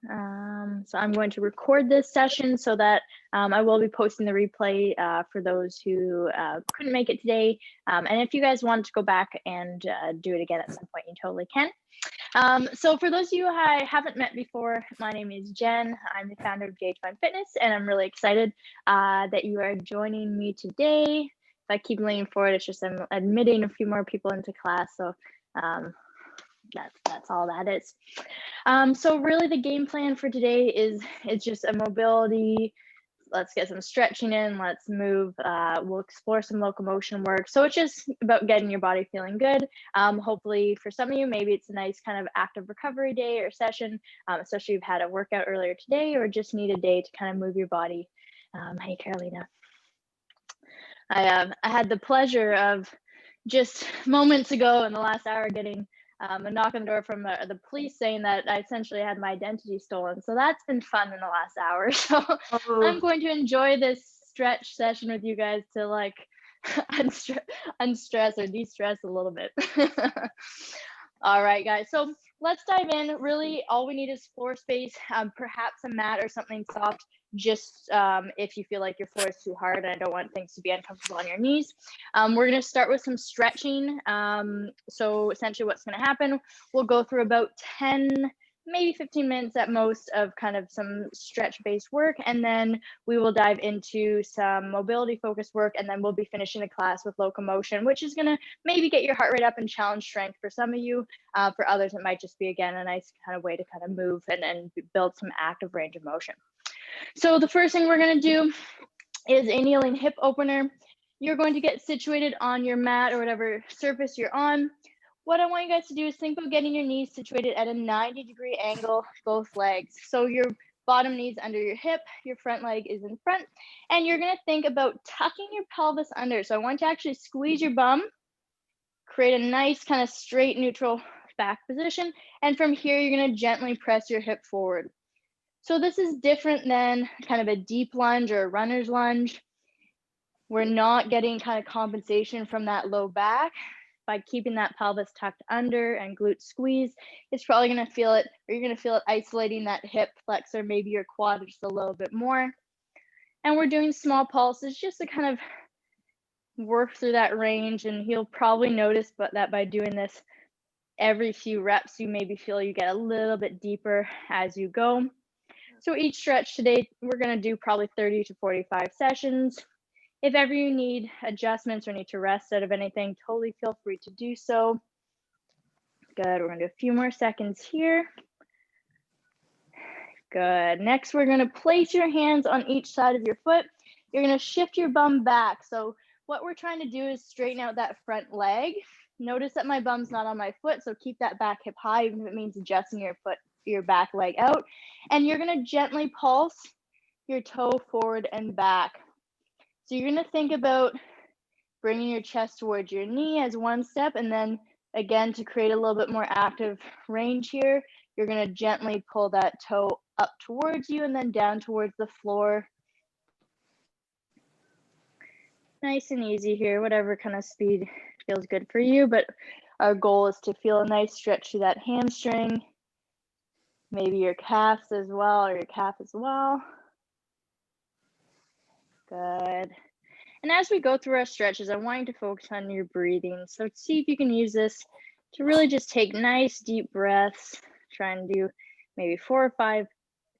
So I'm going to record this session so that I will be posting the replay for those who couldn't make it today. And if you guys want to go back and do it again at some point, you totally can. So for those of you I haven't met before, my name is Jen. I'm the founder of GH5 Fitness, and I'm really excited that you are joining me today. If I keep leaning forward, it's just I'm admitting a few more people into class. So that's all that is. So really the game plan for today is just a mobility. Let's get some stretching in, let's move, we'll explore some locomotion work. So it's just about getting your body feeling good. Hopefully for some of you, maybe it's a nice kind of active recovery day or session, especially if you've had a workout earlier today or just need a day to kind of move your body. Hey, Carolina. I had the pleasure of just moments ago in the last hour getting a knock on the door from the police saying that I essentially had my identity stolen. So that's been fun in the last hour. So I'm going to enjoy this stretch session with you guys to like unstress or de-stress a little bit. All right, guys. So let's dive in. Really, all we need is floor space, perhaps a mat or something soft, just if you feel like your floor is too hard and I don't want things to be uncomfortable on your knees. We're going to start with some stretching. So essentially what's going to happen, we'll go through about 10, maybe 15 minutes at most of kind of some stretch-based work, and then we will dive into some mobility-focused work, and then we'll be finishing the class with locomotion, which is going to maybe get your heart rate up and challenge strength for some of you. For others, it might just be, again, a nice kind of way to kind of move and build some active range of motion. So the first thing we're going to do is a kneeling hip opener. You're going to get situated on your mat or whatever surface you're on. What I want you guys to do is think about getting your knees situated at a 90-degree angle, both legs. So your bottom knee's under your hip, your front leg is in front, and you're going to think about tucking your pelvis under. So I want you to actually squeeze your bum, create a nice kind of straight neutral back position, and from here you're going to gently press your hip forward. So this is different than kind of a deep lunge or a runner's lunge. We're not getting kind of compensation from that low back. By keeping that pelvis tucked under and glute squeeze, it's probably going to feel it, or you're going to feel it isolating that hip flexor, maybe your quad just a little bit more. And we're doing small pulses just to kind of work through that range, and you'll probably notice that by doing this every few reps, you maybe feel you get a little bit deeper as you go. So each stretch today, we're going to do probably 30 to 45 sessions. If ever you need adjustments or need to rest out of anything, totally feel free to do so. Good, we're going to do a few more seconds here. Good, next we're going to place your hands on each side of your foot. You're going to shift your bum back. So what we're trying to do is straighten out that front leg. Notice that my bum's not on my foot, so keep that back hip high, even if it means adjusting your back leg out. And you're going to gently pulse your toe forward and back. So you're going to think about bringing your chest towards your knee as one step, and then again, to create a little bit more active range here, you're going to gently pull that toe up towards you and then down towards the floor. Nice and easy here, whatever kind of speed feels good for you, but our goal is to feel a nice stretch through that hamstring, maybe your calves as well, or your calf as well. Good. And as we go through our stretches, I want you to focus on your breathing. So see if you can use this to really just take nice deep breaths. Try and do maybe 4 or 5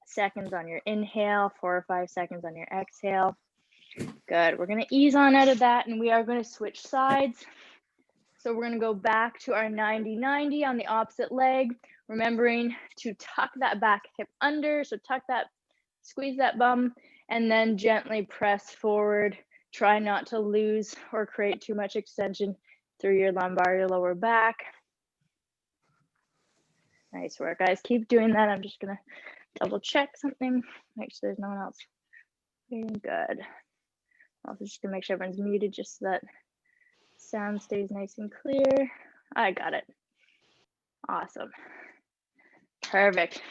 seconds on your inhale, 4 or 5 seconds on your exhale. Good. We're going to ease on out of that, and we are going to switch sides. So we're going to go back to our 90-90 on the opposite leg, remembering to tuck that back hip under. So tuck that, squeeze that bum, and then gently press forward. Try not to lose or create too much extension through your lumbar, your lower back. Nice work, guys. Keep doing that. I'm just going to double check something, make sure there's no one else. Very good. Also just going to make sure everyone's muted just so that sound stays nice and clear. I got it. Awesome. Perfect.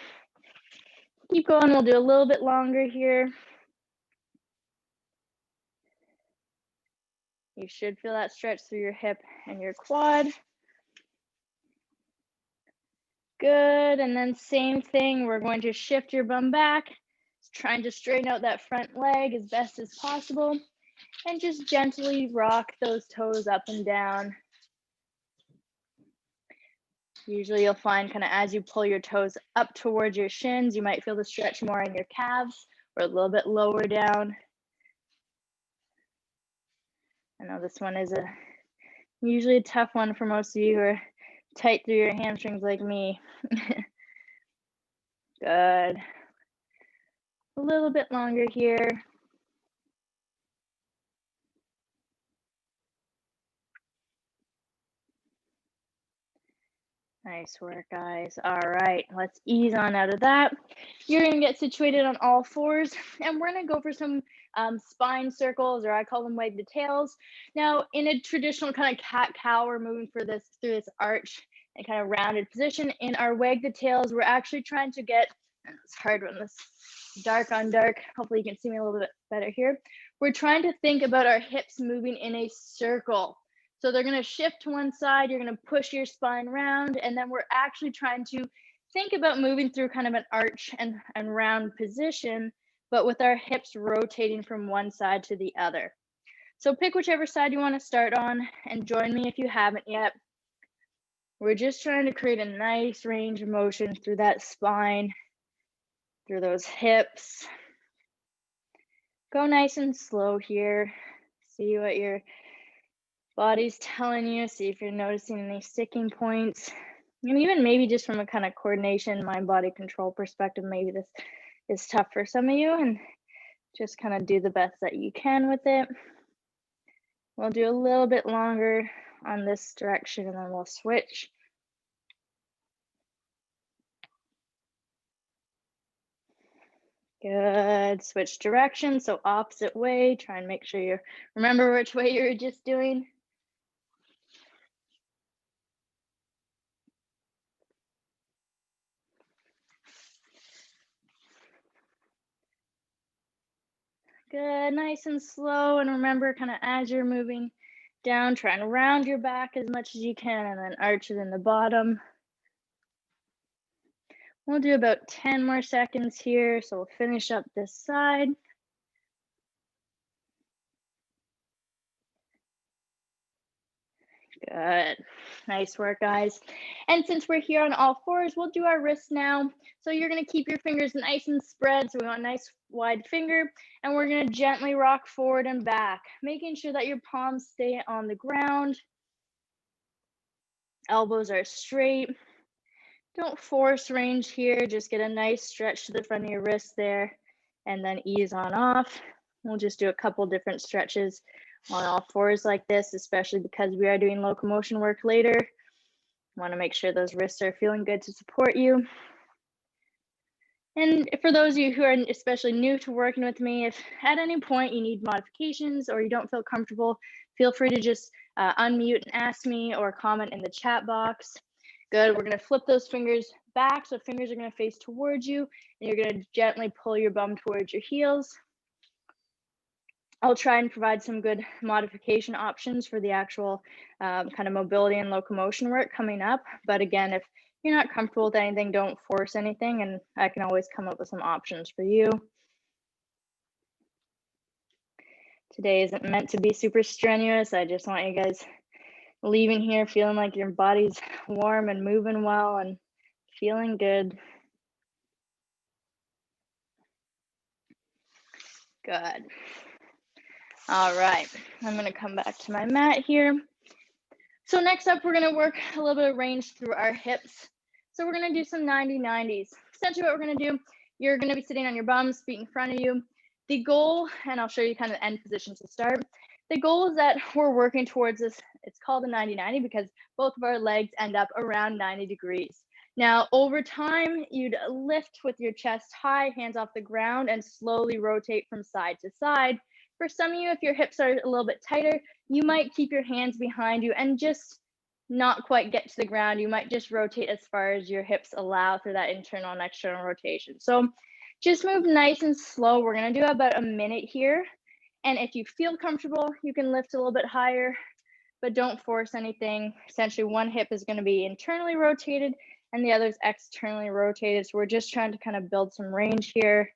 Keep going. We'll do a little bit longer here. You should feel that stretch through your hip and your quad. Good, and then same thing, we're going to shift your bum back, trying to straighten out that front leg as best as possible, and just gently rock those toes up and down. Usually you'll find kind of as you pull your toes up towards your shins, you might feel the stretch more in your calves or a little bit lower down. I know this one is usually a tough one for most of you who are tight through your hamstrings like me. Good. A little bit longer here. Nice work, guys. All right, let's ease on out of that. You're gonna get situated on all fours, and we're gonna go for some spine circles, or I call them wag the tails. Now, in a traditional kind of cat-cow, we're moving for this through this arch and kind of rounded position. In our wag the tails, we're actually trying to get, and it's hard when this dark on dark, hopefully you can see me a little bit better here. We're trying to think about our hips moving in a circle. So they're going to shift to one side, you're going to push your spine round, and then we're actually trying to think about moving through kind of an arch and round position, but with our hips rotating from one side to the other. So pick whichever side you want to start on and join me if you haven't yet. We're just trying to create a nice range of motion through that spine, through those hips. Go nice and slow here. See what your body's telling you, see if you're noticing any sticking points. And even maybe just from a kind of coordination, mind-body control perspective, maybe this is tough for some of you, and just kind of do the best that you can with it. We'll do a little bit longer on this direction, and then we'll switch. Good, switch direction, so opposite way. Try and make sure you remember which way you were just doing. Good, nice and slow, and remember kind of as you're moving down, try and round your back as much as you can, and then arch it in the bottom. We'll do about 10 more seconds here, so we'll finish up this side. Good. Nice work, guys. And since we're here on all fours, we'll do our wrists now. So you're going to keep your fingers nice and spread. So we want a nice wide finger. And we're going to gently rock forward and back, making sure that your palms stay on the ground. Elbows are straight. Don't force range here. Just get a nice stretch to the front of your wrist there, and then ease on off. We'll just do a couple different stretches on all fours like this, especially because we are doing locomotion work later. Want to make sure those wrists are feeling good to support you. And for those of you who are especially new to working with me, if at any point you need modifications or you don't feel comfortable, feel free to just unmute and ask me, or comment in the chat box. Good, we're gonna flip those fingers back, so fingers are gonna face towards you, and you're gonna gently pull your bum towards your heels. I'll try and provide some good modification options for the actual kind of mobility and locomotion work coming up. But again, if you're not comfortable with anything, don't force anything, and I can always come up with some options for you. Today isn't meant to be super strenuous. I just want you guys leaving here feeling like your body's warm and moving well and feeling good. Good. All right, I'm gonna come back to my mat here. So next up, we're gonna work a little bit of range through our hips. So we're gonna do some 90-90s. Essentially what we're gonna do, you're gonna be sitting on your bums, feet in front of you. The goal, and I'll show you kind of the end position to start. The goal is that we're working towards this, it's called a 90-90 because both of our legs end up around 90 degrees. Now, over time, you'd lift with your chest high, hands off the ground, and slowly rotate from side to side. For some of you, if your hips are a little bit tighter, you might keep your hands behind you and just not quite get to the ground. You might just rotate as far as your hips allow through that internal and external rotation. So just move nice and slow. We're gonna do about a minute here. And if you feel comfortable, you can lift a little bit higher, but don't force anything. Essentially, one hip is gonna be internally rotated and the other's externally rotated. So we're just trying to kind of build some range here,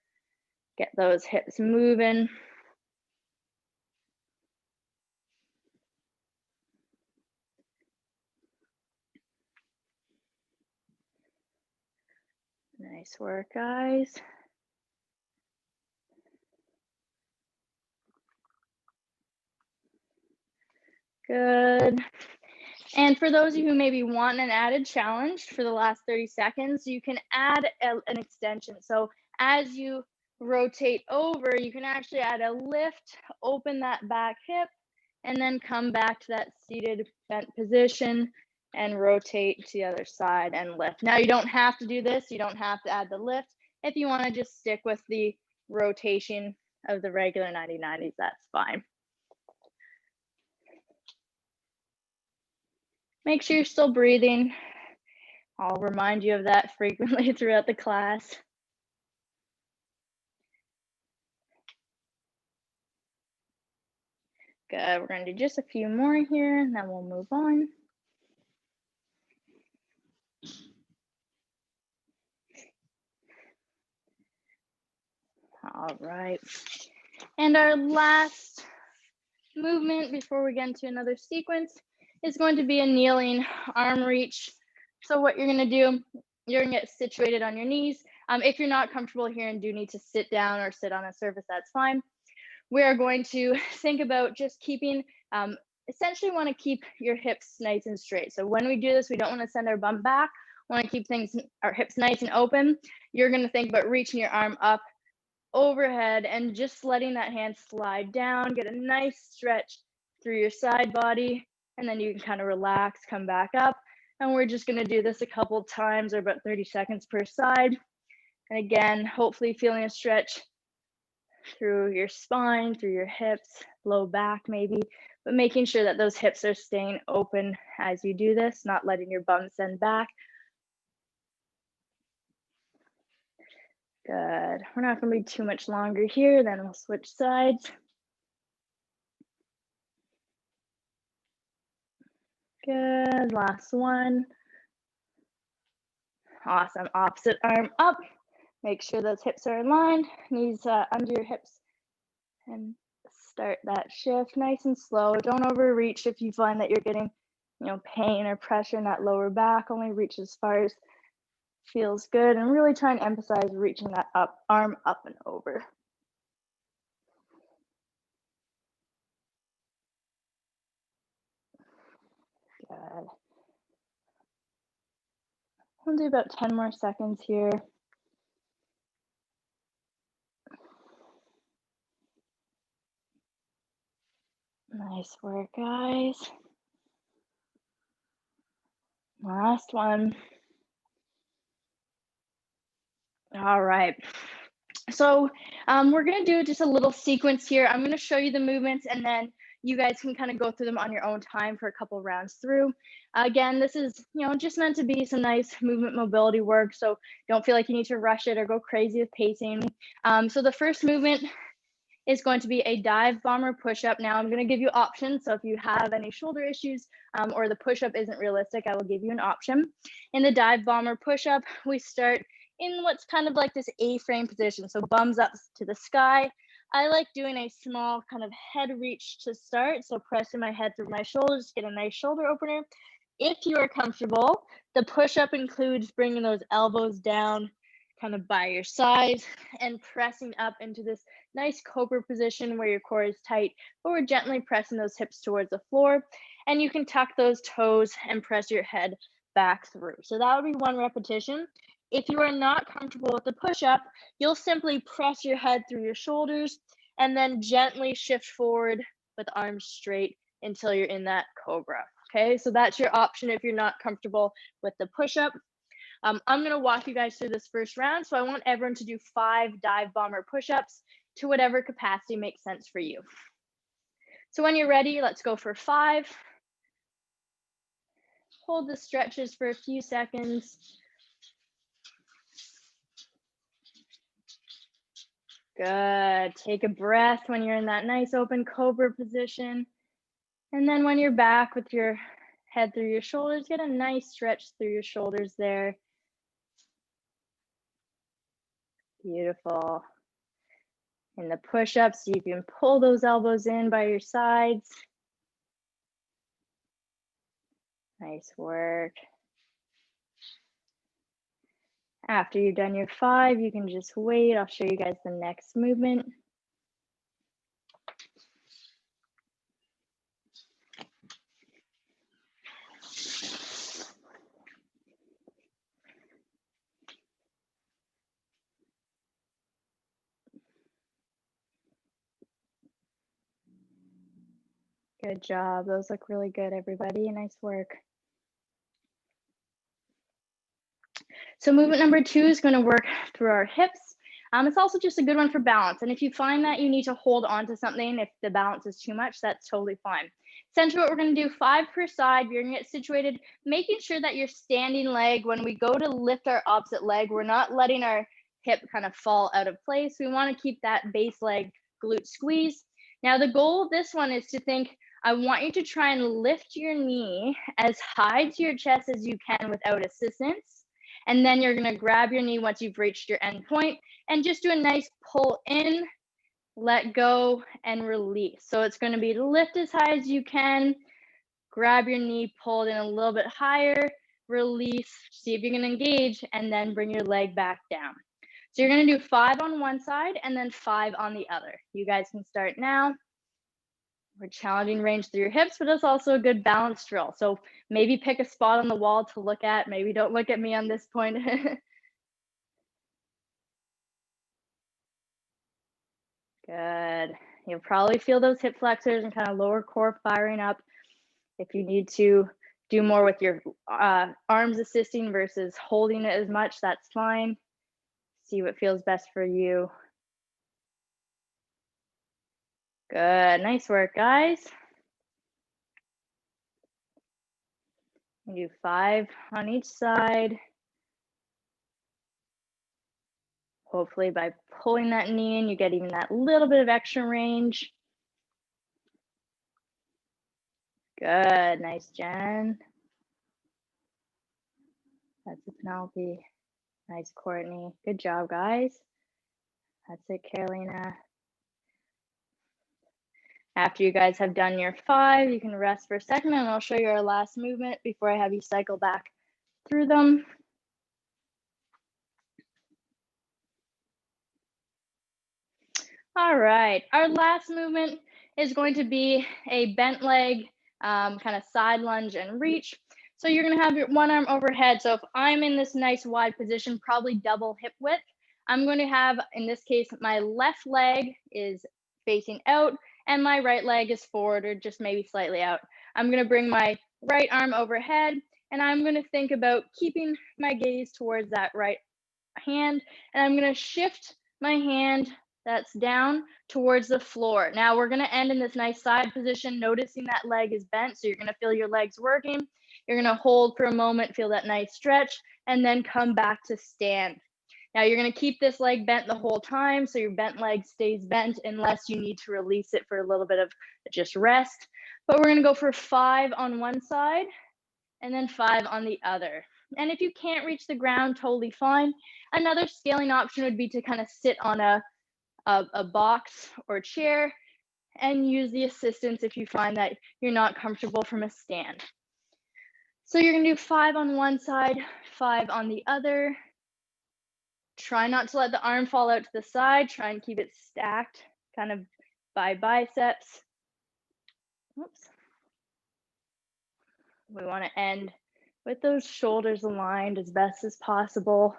get those hips moving. Nice work, guys. Good. And for those of you who maybe want an added challenge for the last 30 seconds, you can add an extension. So as you rotate over, you can actually add a lift, open that back hip, and then come back to that seated bent position and rotate to the other side and lift. Now you don't have to do this. You don't have to add the lift. If you want to just stick with the rotation of the regular 90-90s, that's fine. Make sure you're still breathing. I'll remind you of that frequently throughout the class. Good, we're gonna do just a few more here and then we'll move on. All right, and our last movement before we get into another sequence is going to be a kneeling arm reach. So what you're gonna do, you're gonna get situated on your knees. If you're not comfortable here and do need to sit down or sit on a surface, that's fine. We are going to think about just keeping, essentially want to keep your hips nice and straight. So when we do this, we don't want to send our bum back. We want to keep our hips nice and open. You're going to think about reaching your arm up overhead and just letting that hand slide down, get a nice stretch through your side body, and then you can kind of relax, come back up. And we're just going to do this a couple times, or about 30 seconds per side. And again, hopefully feeling a stretch through your spine, through your hips, low back maybe, but making sure that those hips are staying open as you do this, not letting your bum send back. Good. We're not going to be too much longer here, then we'll switch sides. Good. Last one. Awesome. Opposite arm up. Make sure those hips are aligned, knees under your hips, and start that shift nice and slow. Don't overreach if you find that you're getting, pain or pressure in that lower back. Only reach as far as feels good, and really try and emphasize reaching that arm up and over. Good. We'll do about 10 more seconds here. Nice work, guys. Last one. All right. So we're going to do just a little sequence here. I'm going to show you the movements, and then you guys can kind of go through them on your own time for a couple rounds through. Again, this is, just meant to be some nice movement mobility work. So don't feel like you need to rush it or go crazy with pacing. So the first movement is going to be a dive bomber push-up. Now I'm going to give you options. So if you have any shoulder issues or the push-up isn't realistic, I will give you an option. In the dive bomber push-up, we start in what's kind of like this A-frame position. So bums up to the sky. I like doing a small kind of head reach to start. So pressing my head through my shoulders, get a nice shoulder opener. If you are comfortable, the push-up includes bringing those elbows down kind of by your sides and pressing up into this nice cobra position where your core is tight, but we're gently pressing those hips towards the floor. And you can tuck those toes and press your head back through. So that would be one repetition. If you are not comfortable with the push-up, you'll simply press your head through your shoulders and then gently shift forward with arms straight until you're in that cobra. Okay, so that's your option if you're not comfortable with the push-up. I'm going to walk you guys through this first round. So I want everyone to do 5 dive bomber push-ups to whatever capacity makes sense for you. So when you're ready, let's go for 5. Hold the stretches for a few seconds. Good. Take a breath when you're in that nice open cobra position. And then when you're back with your head through your shoulders, get a nice stretch through your shoulders there. Beautiful. In the push-ups, you can pull those elbows in by your sides. Nice work. After you've done your 5, you can just wait. I'll show you guys the next movement. Good job. Those look really good, everybody. Nice work. So movement number 2 is going to work through our hips. It's also just a good one for balance. And if you find that you need to hold on to something, if the balance is too much, that's totally fine. Essentially what we're going to do, 5 per side. You're going to get situated, making sure that your standing leg, when we go to lift our opposite leg, we're not letting our hip kind of fall out of place. We want to keep that base leg glute squeeze. Now the goal of this one is to think, I want you to try and lift your knee as high to your chest as you can without assistance. And then you're going to grab your knee once you've reached your end point and just do a nice pull in, let go, and release. So it's going to be lift as high as you can, grab your knee, pull it in a little bit higher, release, see if you can engage, and then bring your leg back down. So you're going to do 5 on one side and then 5 on the other. You guys can start now. We're challenging range through your hips, but it's also a good balance drill. So maybe pick a spot on the wall to look at. Maybe don't look at me on this point. Good. You'll probably feel those hip flexors and kind of lower core firing up. If you need to do more with your arms assisting versus holding it as much, that's fine. See what feels best for you. Good. Nice work, guys. You do 5 on each side. Hopefully by pulling that knee in, you get even that little bit of extra range. Good, nice, Jen. That's it, Penelope. Nice, Courtney. Good job, guys. That's it, Carolina. After you guys have done your 5, you can rest for a second and I'll show you our last movement before I have you cycle back through them. All right, our last movement is going to be a bent leg, kind of side lunge and reach. So you're gonna have your one arm overhead. So if I'm in this nice wide position, probably double hip width, I'm going to have, in this case, my left leg is facing out and my right leg is forward or just maybe slightly out. I'm gonna bring my right arm overhead and I'm gonna think about keeping my gaze towards that right hand and I'm gonna shift my hand that's down towards the floor. Now we're gonna end in this nice side position, noticing that leg is bent. So you're gonna feel your legs working. You're gonna hold for a moment, feel that nice stretch, and then come back to stand. Now you're gonna keep this leg bent the whole time. So your bent leg stays bent unless you need to release it for a little bit of just rest. But we're gonna go for 5 on one side and then 5 on the other. And if you can't reach the ground, totally fine. Another scaling option would be to kind of sit on a box or chair and use the assistance if you find that you're not comfortable from a stand. So you're gonna do 5 on one side, 5 on the other. Try not to let the arm fall out to the side. Try and keep it stacked kind of by biceps. Oops. We wanna end with those shoulders aligned as best as possible.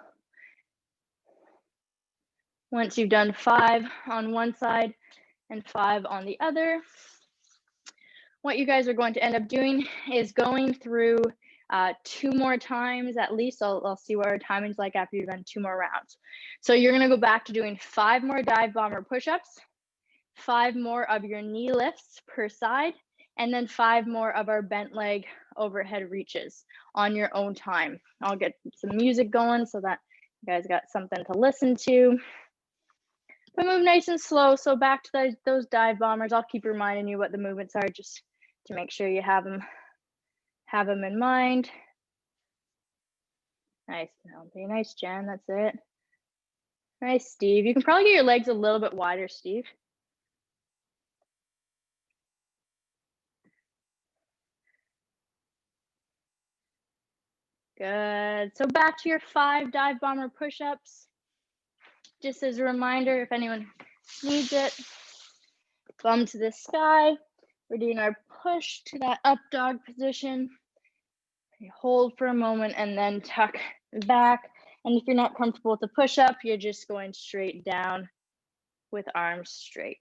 Once you've done 5 on one side and 5 on the other, what you guys are going to end up doing is going through 2 more times at least. I'll see what our timing's like after you've done 2 more rounds. So you're gonna go back to doing 5 more dive bomber push-ups, 5 more of your knee lifts per side, and then 5 more of our bent leg overhead reaches on your own time. I'll get some music going so that you guys got something to listen to. But move nice and slow. So back to those dive bombers. I'll keep reminding you what the movements are just to make sure you have them in mind. Nice, Penelope. Nice, Jen. That's it. Nice, Steve. You can probably get your legs a little bit wider, Steve. Good. So back to your 5 dive bomber push-ups. Just as a reminder, if anyone needs it, bum to the sky. We're doing our push to that up dog position. You hold for a moment and then tuck back. And if you're not comfortable with the push-up, you're just going straight down with arms straight.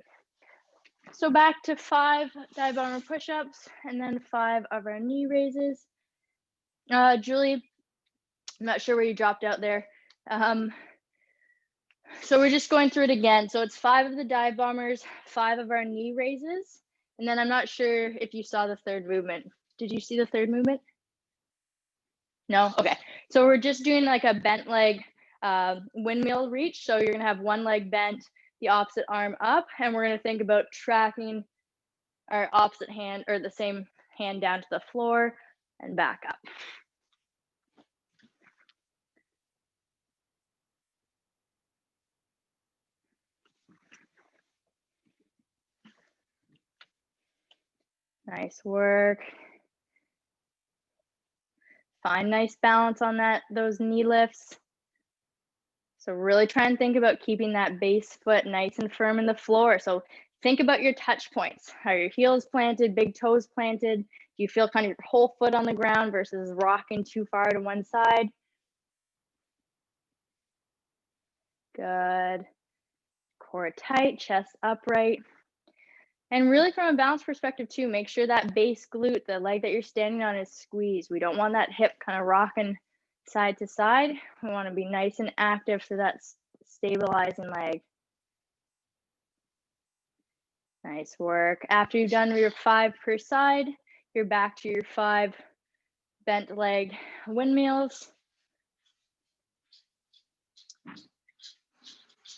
So back to 5 dive bomber push-ups and then 5 of our knee raises. Julie, I'm not sure where you dropped out there. So we're just going through it again. So it's 5 of the dive bombers, 5 of our knee raises. And then I'm not sure if you saw the third movement. Did you see the third movement? No? Okay. So we're just doing like a bent leg windmill reach. So you're going to have one leg bent, the opposite arm up, and we're going to think about tracking our opposite hand or the same hand down to the floor and back up. Nice work. Find nice balance on those knee lifts. So really try and think about keeping that base foot nice and firm in the floor. So think about your touch points. Are your heels planted, big toes planted? Do you feel kind of your whole foot on the ground versus rocking too far to one side? Good. Core tight, chest upright. And really from a balance perspective too, make sure that base glute, the leg that you're standing on, is squeezed. We don't want that hip kind of rocking side to side. We want to be nice and active for that stabilizing leg. Nice work. After you've done your 5 per side, you're back to your 5 bent leg windmills.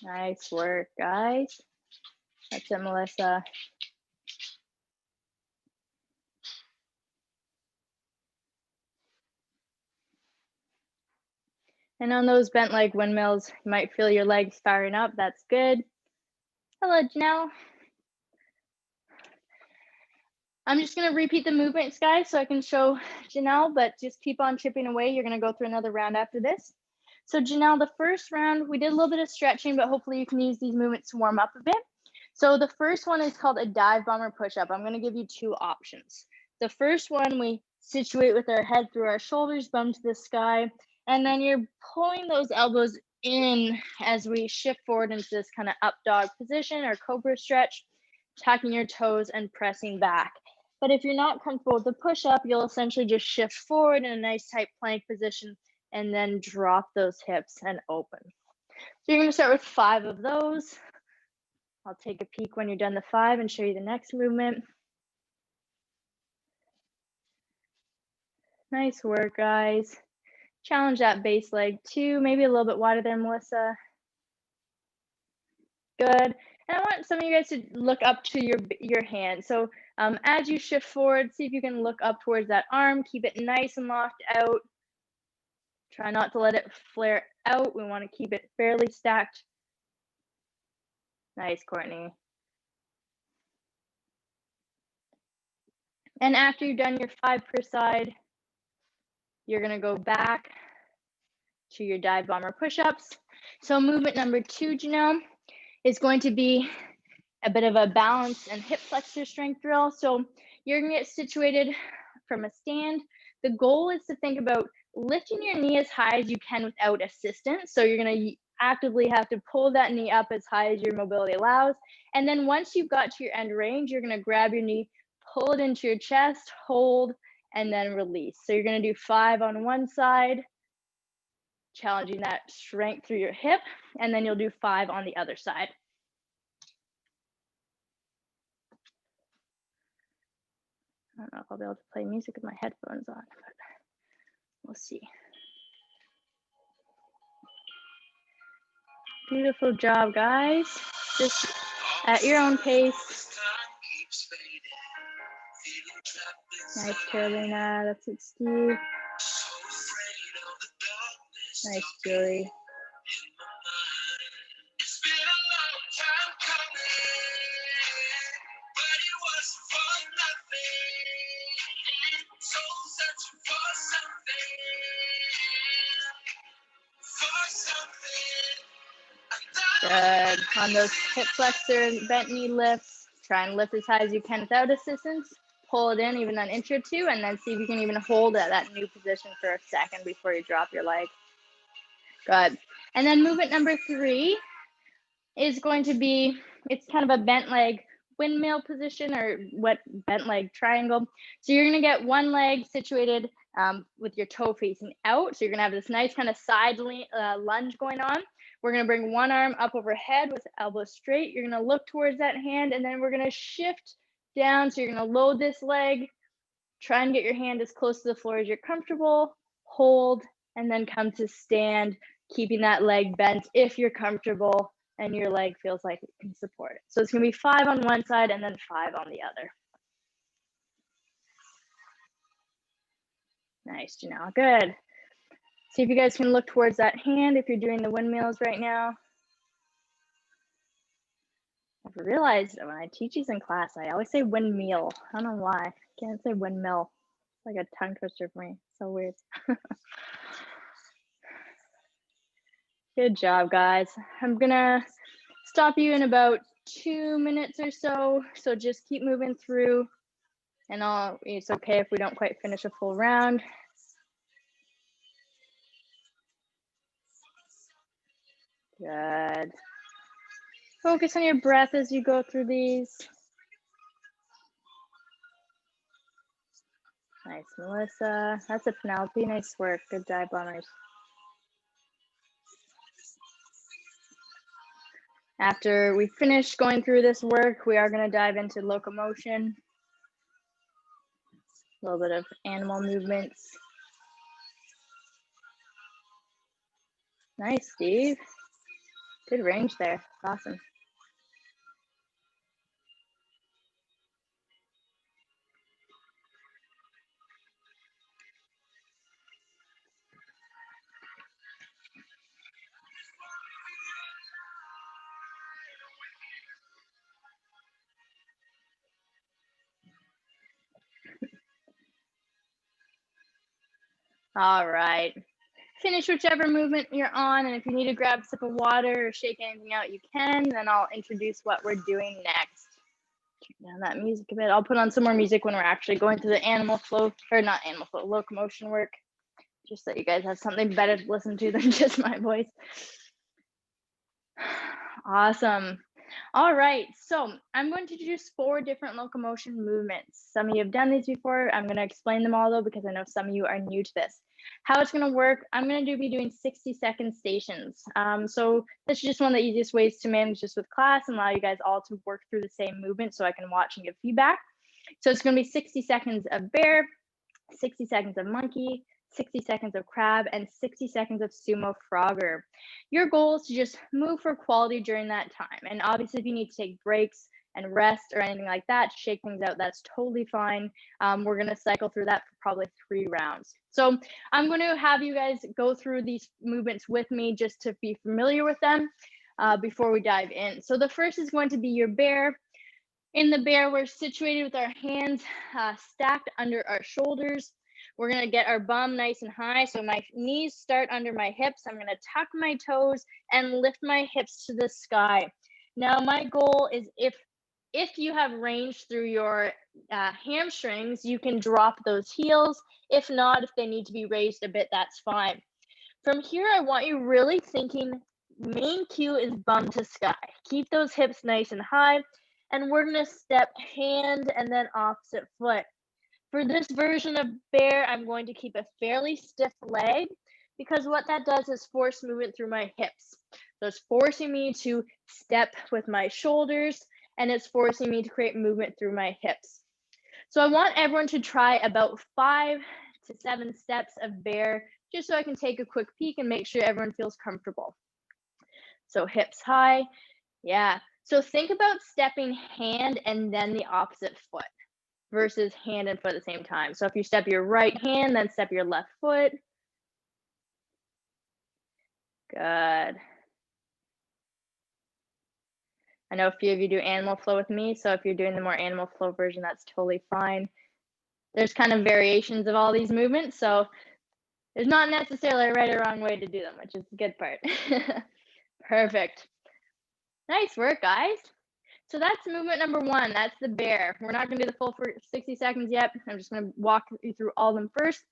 Nice work, guys. That's it, Melissa. And on those bent leg windmills, you might feel your legs firing up. That's good. Hello, Janelle. I'm just going to repeat the movements, guys, so I can show Janelle, but just keep on chipping away. You're going to go through another round after this. So Janelle, the first round, we did a little bit of stretching, but hopefully you can use these movements to warm up a bit. So the first one is called a dive bomber push-up. I'm going to give you 2 options. The first one, we situate with our head through our shoulders, bum to the sky, and then you're pulling those elbows in as we shift forward into this kind of up dog position or cobra stretch, tucking your toes and pressing back. But if you're not comfortable with the push-up, you'll essentially just shift forward in a nice tight plank position and then drop those hips and open. So you're going to start with 5 of those. I'll take a peek when you're done the 5 and show you the next movement. Nice work, guys. Challenge that base leg too, maybe a little bit wider there, Melissa. Good. And I want some of you guys to look up to your hand. So as you shift forward, see if you can look up towards that arm. Keep it nice and locked out. Try not to let it flare out. We want to keep it fairly stacked. Nice, Courtney. And after you've done your 5 per side, you're going to go back to your dive bomber push-ups. So movement number 2, Janelle, is going to be a bit of a balance and hip flexor strength drill. So you're going to get situated from a stand. The goal is to think about lifting your knee as high as you can without assistance. So you're going to actively have to pull that knee up as high as your mobility allows. And then once you've got to your end range, you're going to grab your knee, pull it into your chest, hold, and then release. So you're going to do 5 on one side, challenging that strength through your hip, and then you'll do 5 on the other side. I don't know if I'll be able to play music with my headphones on, but we'll see. Beautiful job, guys. Just at your own pace. Nice, Carolina. That's it, Steve. Nice, Julie. Good. On those hip flexor and bent knee lifts, try and lift as high as you can without assistance. Pull it in even an inch or two, and then see if you can even hold at that new position for a second before you drop your leg. Good. And then movement number 3 is going to be, it's kind of a bent leg windmill position, or what, bent leg triangle. So you're going to get one leg situated with your toe facing out. So you're going to have this nice kind of side lunge going on. We're going to bring one arm up overhead with the elbow straight. You're going to look towards that hand, and then we're going to shift down. So you're going to load this leg, try and get your hand as close to the floor as you're comfortable, hold, and then come to stand, keeping that leg bent if you're comfortable and your leg feels like it can support it. So it's going to be 5 on one side and then 5 on the other. Nice, Janelle. Good. See if you guys can look towards that hand if you're doing the windmills right now. I've realized that when I teach these in class, I always say windmill. I don't know why. I can't say windmill. It's like a tongue twister for me. So weird. Good job, guys. I'm gonna stop you in about 2 minutes or so. So just keep moving through, and it's okay if we don't quite finish a full round. Good. Focus on your breath as you go through these. Nice, Melissa. That's a Penelope. Nice work. Good job, bombers. After we finish going through this work, we are going to dive into locomotion. A little bit of animal movements. Nice, Steve. Good range there. Awesome. All right. Finish whichever movement you're on, and if you need to grab a sip of water or shake anything out, you can. Then I'll introduce what we're doing next. Turn down that music a bit. I'll put on some more music when we're actually going through the animal flow, or not animal flow, locomotion work, just so you guys have something better to listen to than just my voice. Awesome. All right, so I'm going to introduce 4 different locomotion movements. Some of you have done these before. I'm going to explain them all though, because I know some of you are new to this. How it's going to work, I'm going to be doing 60-second stations. So this is just one of the easiest ways to manage this with class and allow you guys all to work through the same movement so I can watch and give feedback. So it's going to be 60 seconds of bear, 60 seconds of monkey, 60 seconds of crab, and 60 seconds of Sumo Frogger. Your goal is to just move for quality during that time. And obviously, if you need to take breaks and rest or anything like that to shake things out, that's totally fine. We're going to cycle through that for probably 3 rounds. So I'm going to have you guys go through these movements with me just to be familiar with them before we dive in. So the first is going to be your bear. In the bear, we're situated with our hands stacked under our shoulders. We're going to get our bum nice and high. So my knees start under my hips. I'm going to tuck my toes and lift my hips to the sky. Now, my goal is if you have range through your hamstrings, you can drop those heels. If not, if they need to be raised a bit, that's fine. From here, I want you really thinking main cue is bum to sky. Keep those hips nice and high. And we're going to step hand and then opposite foot. For this version of bear, I'm going to keep a fairly stiff leg because what that does is force movement through my hips. So it's forcing me to step with my shoulders, and it's forcing me to create movement through my hips. So I want everyone to try about 5 to 7 steps of bear, just so I can take a quick peek and make sure everyone feels comfortable. So hips high, yeah. So think about stepping hand and then the opposite foot versus hand and foot at the same time. So if you step your right hand, then step your left foot. Good. I know a few of you do animal flow with me, so if you're doing the more animal flow version, that's totally fine. There's kind of variations of all these movements, so there's not necessarily a right or wrong way to do them, which is the good part. Perfect. Nice work, guys. So that's movement number one. That's the bear. We're not going to do the full for 60 seconds yet. I'm just going to walk you through all of them first.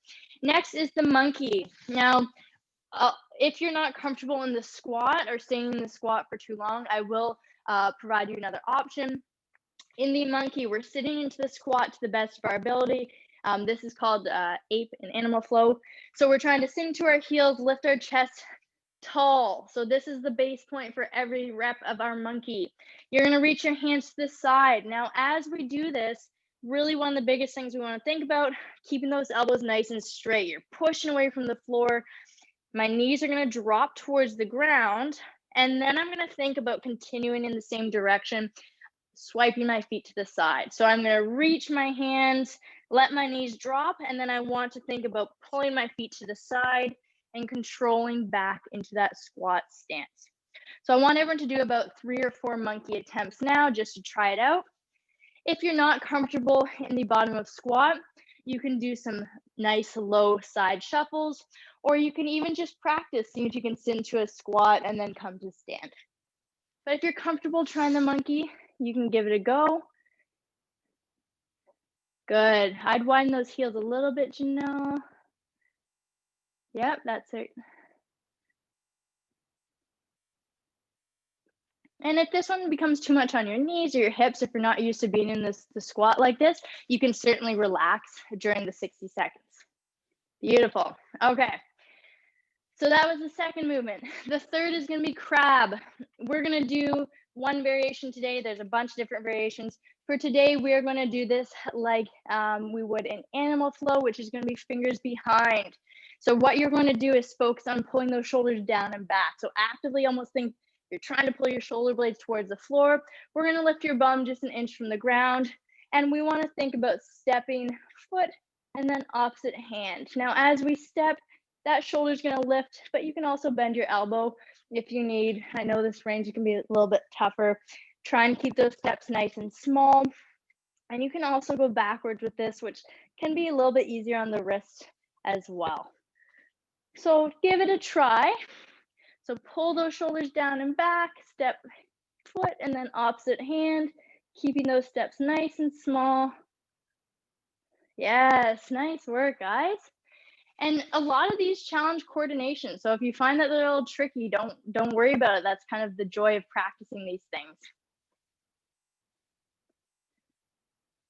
Next is the monkey. Now, if you're not comfortable in the squat or staying in the squat for too long, I will provide you another option. In the monkey, we're sitting into the squat to the best of our ability. This is called Ape and Animal Flow. So we're trying to sink to our heels, lift our chest tall. So this is the base point for every rep of our monkey. You're going to reach your hands to the side. Now, as we do this, really one of the biggest things we want to think about, keeping those elbows nice and straight. You're pushing away from the floor. My knees are going to drop towards the ground. And then I'm going to think about continuing in the same direction, swiping my feet to the side. So I'm going to reach my hands, let my knees drop, and then I want to think about pulling my feet to the side and controlling back into that squat stance. So I want everyone to do about 3 or 4 monkey attempts now just to try it out. If you're not comfortable in the bottom of squat, you can do some nice low side shuffles, or you can even just practice, see if you can sit into a squat and then come to stand. But if you're comfortable trying the monkey, you can give it a go. Good. I'd widen those heels a little bit, Janelle. Yep, that's it. And if this one becomes too much on your knees or your hips, if you're not used to being in the squat like this, you can certainly relax during the 60 seconds. Beautiful. Okay. So that was the second movement. The third is going to be crab. We're going to do one variation today. There's a bunch of different variations. For today, we're going to do this like we would in animal flow, which is going to be fingers behind. So what you're going to do is focus on pulling those shoulders down and back. So actively almost think you're trying to pull your shoulder blades towards the floor. We're going to lift your bum just an inch from the ground. And we want to think about stepping foot and then opposite hand. Now, as we step, that shoulder's going to lift, but you can also bend your elbow if you need. I know this range can be a little bit tougher. Try and keep those steps nice and small. And you can also go backwards with this, which can be a little bit easier on the wrist as well. So give it a try. So pull those shoulders down and back, step foot, and then opposite hand, keeping those steps nice and small. Yes, nice work, guys. And a lot of these challenge coordination. So if you find that they're a little tricky, don't worry about it. That's kind of the joy of practicing these things.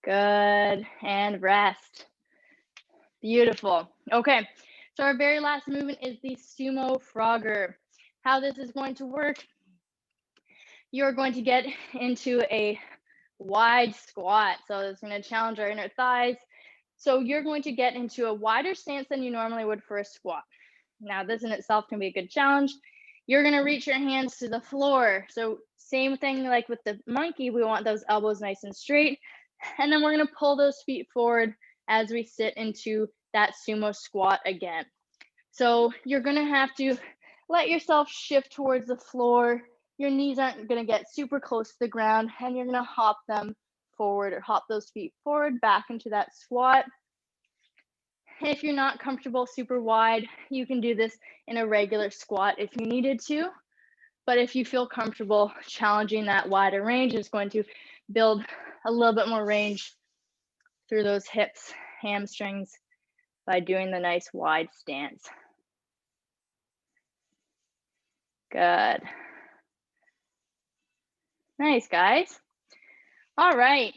Good, and rest. Beautiful. Okay, so our very last movement is the Sumo Frogger. How this is going to work, you're going to get into a wide squat. So it's going to challenge our inner thighs. So you're going to get into a wider stance than you normally would for a squat. Now, this in itself can be a good challenge. You're going to reach your hands to the floor. So same thing like with the monkey, we want those elbows nice and straight. And then we're going to pull those feet forward as we sit into that sumo squat again. So you're going to have to let yourself shift towards the floor. Your knees aren't going to get super close to the ground, and you're going to hop them forward or hop those feet forward back into that squat. If you're not comfortable super wide, you can do this in a regular squat if you needed to. But if you feel comfortable, challenging that wider range is going to build a little bit more range through those hips, hamstrings by doing the nice wide stance. Good. Nice, guys. All right.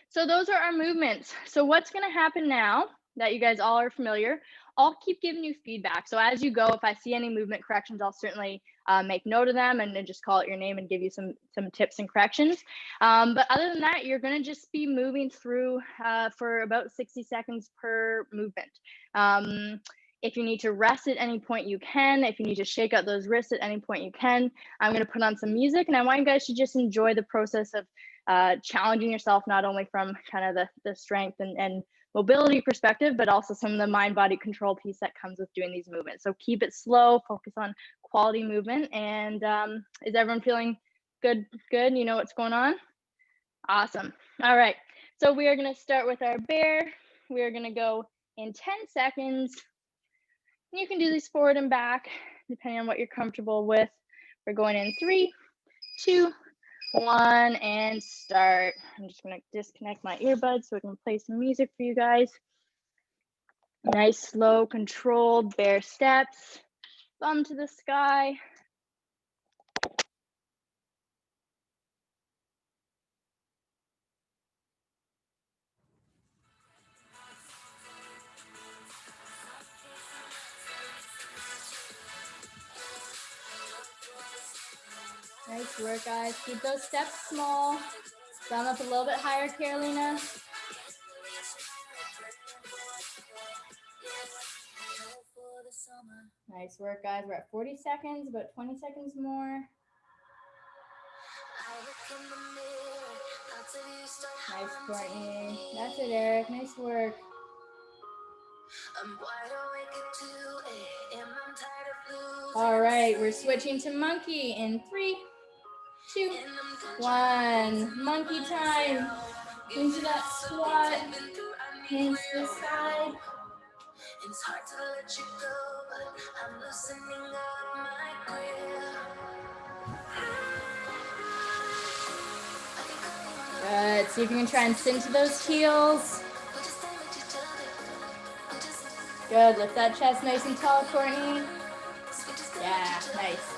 So those are our movements. So what's going to happen now that you guys all are familiar, I'll keep giving you feedback. So as you go, if I see any movement corrections, I'll certainly make note of them and then just call out your name and give you some tips and corrections. But other than that, you're going to just be moving through for about 60 seconds per movement. If you need to rest at any point, you can. If you need to shake out those wrists at any point, you can. I'm going to put on some music, and I want you guys to just enjoy the process of challenging yourself, not only from kind of the strength and mobility perspective, but also some of the mind-body control piece that comes with doing these movements. So keep it slow, focus on quality movement. And is everyone feeling good? Good, you know what's going on? Awesome. All right, so we are going to start with our bear. We are going to go in 10 seconds. You can do these forward and back, depending on what you're comfortable with. We're going in 3, 2, 1, and start. I'm just gonna disconnect my earbuds so I can play some music for you guys. Nice, slow, controlled bear steps. Thumb to the sky. Nice work, guys. Keep those steps small. Thumb up a little bit higher, Carolina. Nice work, guys. We're at 40 seconds, about 20 seconds more. Nice, Courtney. That's it, Eric. Nice work. All right, we're switching to monkey in 3, 2, 1. Monkey time. Into that squat. Hands to the side. It's hard to let you go, but I'm loosening up my grip. Good. See if you can try and sink to those heels. Good. Lift that chest nice and tall, Courtney. Yeah, nice.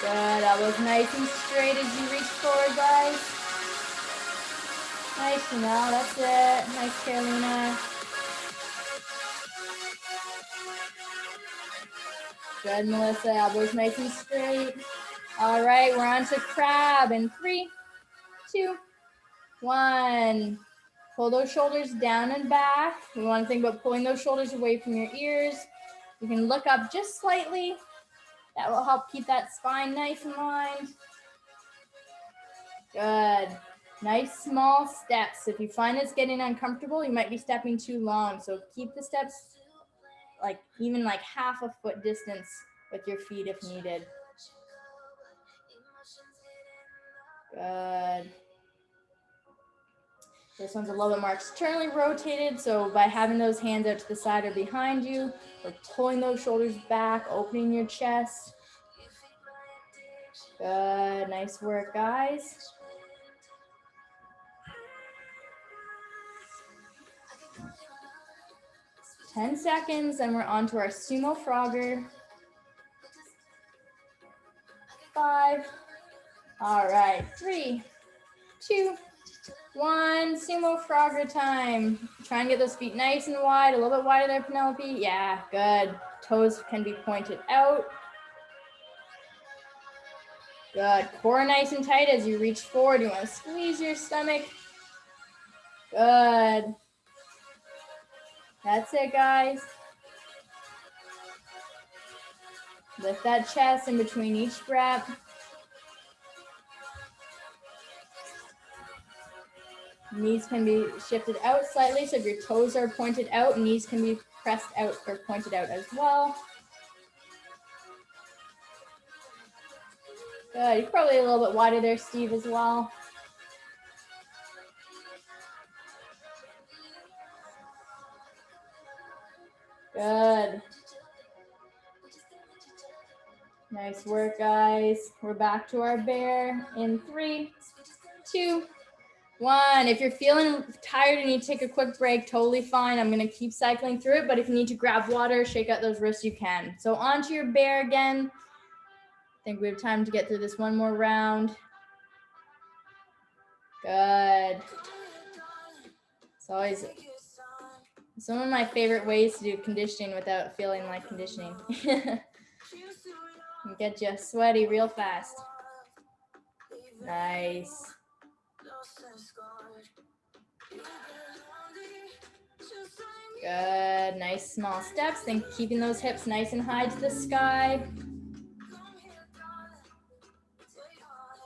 Good. Elbows nice and straight as you reach forward, guys. Nice, Janelle. That's it. Nice, Carolina. Good, Melissa. Elbows nice and straight. All right, we're on to crab in 3, 2, 1. Pull those shoulders down and back. We want to think about pulling those shoulders away from your ears. You can look up just slightly. That will help keep that spine nice and lined. Good. Nice small steps. If you find it's getting uncomfortable, you might be stepping too long. So keep the steps like even like half a foot distance with your feet if needed. Good. This one's a little bit more externally rotated. So by having those hands out to the side or behind you, or pulling those shoulders back, opening your chest. Good. Nice work, guys. 10 seconds, and we're on to our Sumo Frogger. 5. All right, 3, 2, 1. Sumo Frogger time. Try and get those feet nice and wide, a little bit wider there, Penelope. Yeah, good. Toes can be pointed out. Good. Core nice and tight as you reach forward. You want to squeeze your stomach. Good. That's it, guys. Lift that chest in between each breath. Knees can be shifted out slightly, so if your toes are pointed out, knees can be pressed out or pointed out as well. Good. You're probably a little bit wider there, Steve, as well. Good. Nice work, guys. We're back to our bear in 3, 2, 1. If you're feeling tired and you take a quick break, totally fine. I'm going to keep cycling through it, but if you need to grab water, shake out those wrists, you can. So onto your bear again. I think we have time to get through this one more round. Good. It's always some of my favorite ways to do conditioning without feeling like conditioning. Get you sweaty real fast. Nice. Good. Nice small steps. Then keeping those hips nice and high to the sky.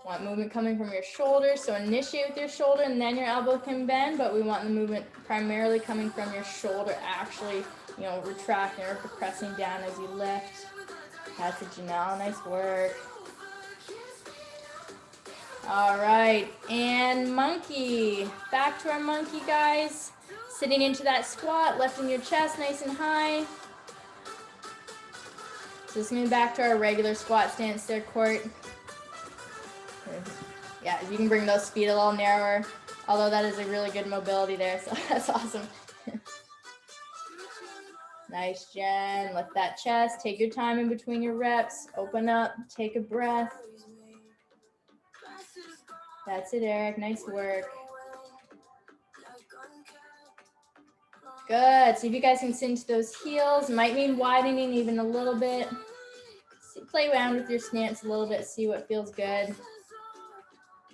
Want movement coming from your shoulders. So initiate with your shoulder and then your elbow can bend, but we want the movement primarily coming from your shoulder, actually, retracting or pressing down as you lift. That's it, Janelle. Nice work. All right, and monkey. Back to our monkey, guys. Sitting into that squat, lifting your chest nice and high. So this is going to be back to our regular squat stance there, Court. Yeah, you can bring those feet a little narrower, although that is a really good mobility there, so that's awesome. Nice, Jen. Lift that chest. Take your time in between your reps. Open up. Take a breath. That's it, Eric. Nice work. Good. See if you guys can cinch those heels. Might mean widening even a little bit. Play around with your stance a little bit. See what feels good.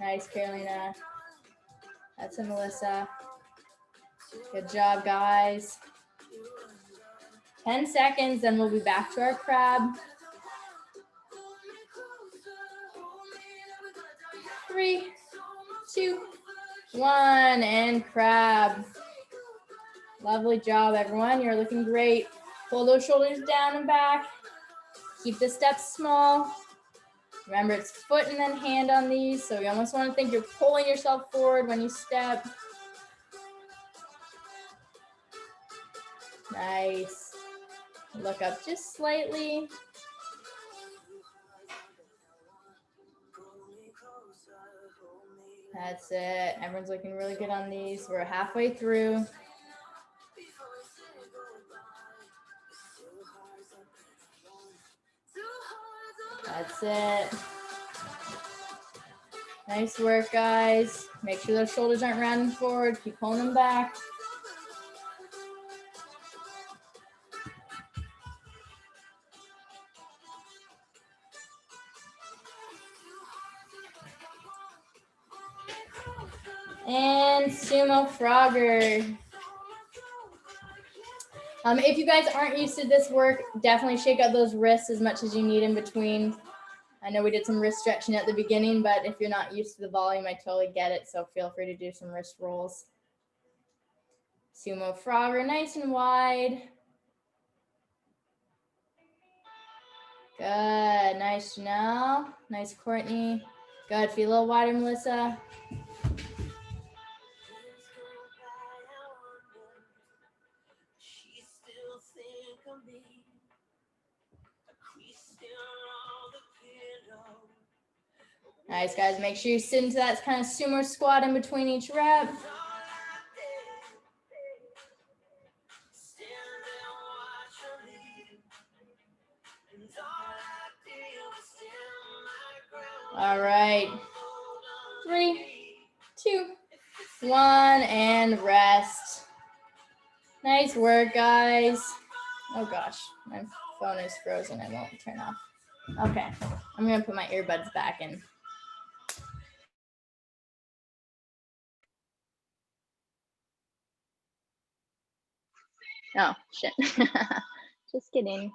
Nice, Carolina. That's it, Melissa. Good job, guys. 10 seconds, then we'll be back to our crab. 3, 2, 1, and crab. Lovely job, everyone. You're looking great. Pull those shoulders down and back. Keep the steps small. Remember, it's foot and then hand on these, so you almost want to think you're pulling yourself forward when you step. Nice. Look up just slightly. That's it. Everyone's looking really good on these. We're halfway through. That's it. Nice work, guys. Make sure those shoulders aren't rounding forward. Keep pulling them back. And Sumo Frogger. If you guys aren't used to this work, definitely shake out those wrists as much as you need in between. I know we did some wrist stretching at the beginning, but if you're not used to the volume, I totally get it. So feel free to do some wrist rolls. Sumo Frogger, nice and wide. Good, nice, Janelle. Nice, Courtney. Good, feel a little wider, Melissa. Nice, guys. Make sure you sit into that kind of sumo squat in between each rep. All right. 3, 2, 1, and rest. Nice work, guys. Oh gosh, my phone is frozen. I won't turn off. Okay, I'm gonna put my earbuds back in. Oh, shit. Just kidding.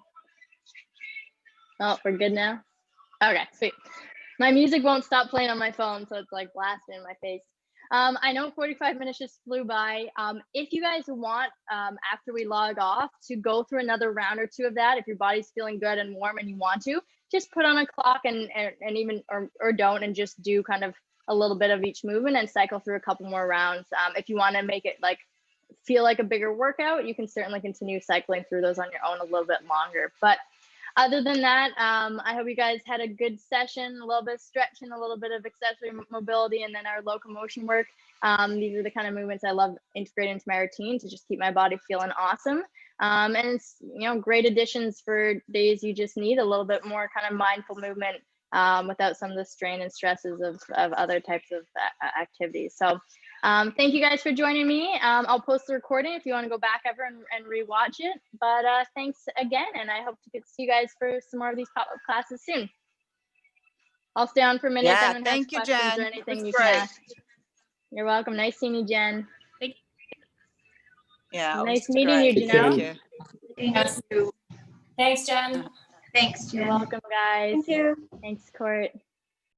Oh, we're good now? Okay, sweet. My music won't stop playing on my phone, so it's like blasting in my face. I know 45 minutes just flew by. If you guys want, after we log off, to go through another round or two of that, if your body's feeling good and warm and you want to, just put on a clock and even, or don't, and just do kind of a little bit of each movement and cycle through a couple more rounds. If you want to make it like feel like a bigger workout, you can certainly continue cycling through those on your own a little bit longer. But other than that, I hope you guys had a good session, a little bit of stretching, a little bit of accessory mobility, and then our locomotion work. These are the kind of movements I love integrating into my routine to just keep my body feeling awesome. And it's, you know, great additions for days you just need a little bit more kind of mindful movement without some of the strain and stresses of other types of activities. So thank you guys for joining me. I'll post the recording if you want to go back ever and rewatch it. But thanks again, and I hope to get to see you guys for some more of these pop-up classes soon. I'll stay on for a minute. Yeah, thank you, Jen. Or anything you can ask. You're welcome. Nice seeing you, Jen. Thank you. Yeah, nice meeting you, Janelle. Thank you. Thanks, Jen. Thanks, Jen. You're welcome, guys. Thank you. Thanks, Court.